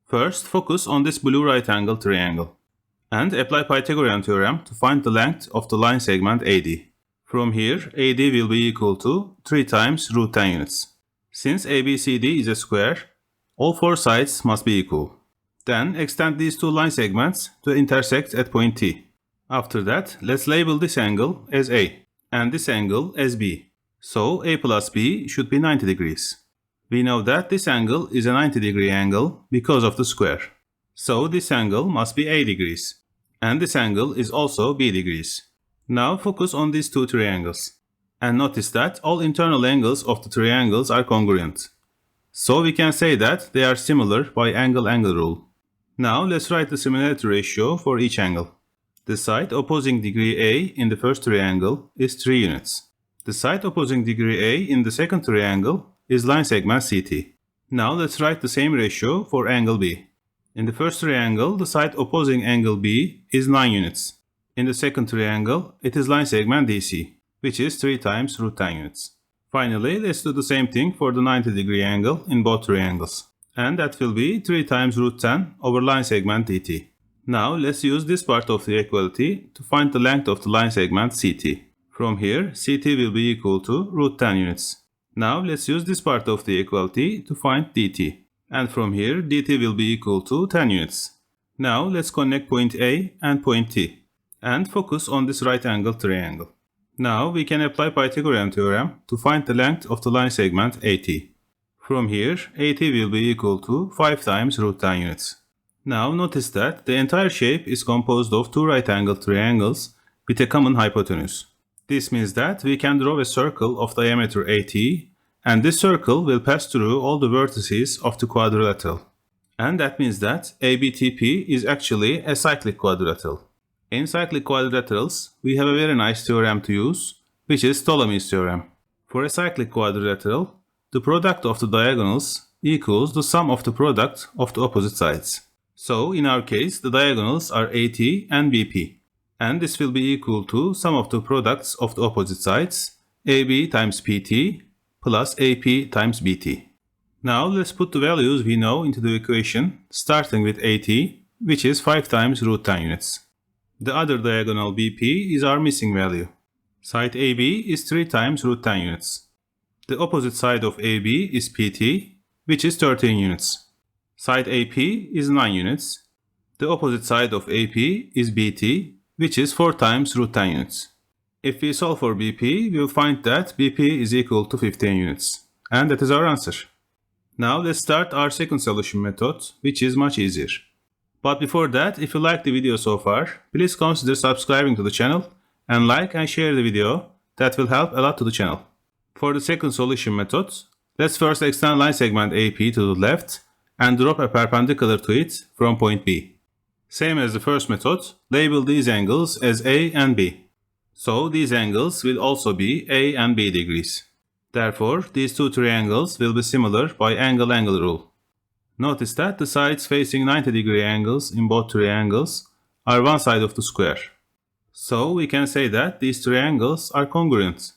First, focus on this blue right angle triangle and apply Pythagorean theorem to find the length of the line segment AD. From here, AD will be equal to 3 times root 10 units. Since ABCD is a square, all 4 sides must be equal. Then extend these two line segments to intersect at point T. After that, let's label this angle as A and this angle as B. So A plus B should be 90 degrees. We know that this angle is a 90-degree angle because of the square. So this angle must be A degrees. And this angle is also B degrees. Now focus on these two triangles. And notice that all internal angles of the triangles are congruent. So we can say that they are similar by angle-angle rule. Now let's write the similarity ratio for each angle. The side opposing degree A in the first triangle is 3 units. The side opposing degree A in the second triangle is line segment CT. Now let's write the same ratio for angle B. In the first triangle, the side opposing angle B is 9 units. In the second triangle, it is line segment DC, which is 3 times root 10 units. Finally, let's do the same thing for the 90-degree angle in both triangles. And that will be 3 times root 10 over line segment DT. Now let's use this part of the equality to find the length of the line segment CT. From here, CT will be equal to root 10 units. Now let's use this part of the equality to find DT. And from here, DT will be equal to 10 units. Now let's connect point A and point T. And focus on this right angle triangle. Now we can apply Pythagorean theorem to find the length of the line segment AT. From here, AT will be equal to 5 times root 10 units. Now notice that the entire shape is composed of two right angle triangles with a common hypotenuse. This means that we can draw a circle of diameter AT, and this circle will pass through all the vertices of the quadrilateral. And that means that ABTP is actually a cyclic quadrilateral. In cyclic quadrilaterals, we have a very nice theorem to use, which is Ptolemy's theorem. For a cyclic quadrilateral, the product of the diagonals equals the sum of the product of the opposite sides. So in our case, the diagonals are AT and BP. And this will be equal to sum of the products of the opposite sides, AB times PT plus AP times BT. Now let's put the values we know into the equation, starting with AT, which is 5 times root 10 units. The other diagonal BP is our missing value. Side AB is 3 times root 10 units. The opposite side of AB is PT, which is 13 units. Side AP is 9 units. The opposite side of AP is BT, which is 4 times root 10 units. If we solve for BP, we will find that BP is equal to 15 units. And that is our answer. Now let's start our second solution method, which is much easier. But before that, if you liked the video so far, please consider subscribing to the channel and like and share the video. That will help a lot to the channel. For the second solution method, let's first extend line segment AP to the left and drop a perpendicular to it from point B. Same as the first method, label these angles as A and B. So these angles will also be A and B degrees. Therefore, these two triangles will be similar by angle-angle rule. Notice that the sides facing 90-degree angles in both triangles are one side of the square. So we can say that these triangles are congruent.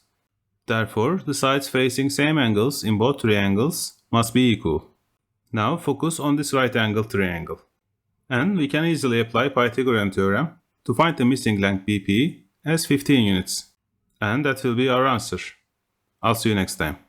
Therefore, the sides facing same angles in both triangles must be equal. Now focus on this right angle triangle. And we can easily apply Pythagorean theorem to find the missing length BP as 15 units. And that will be our answer. I'll see you next time.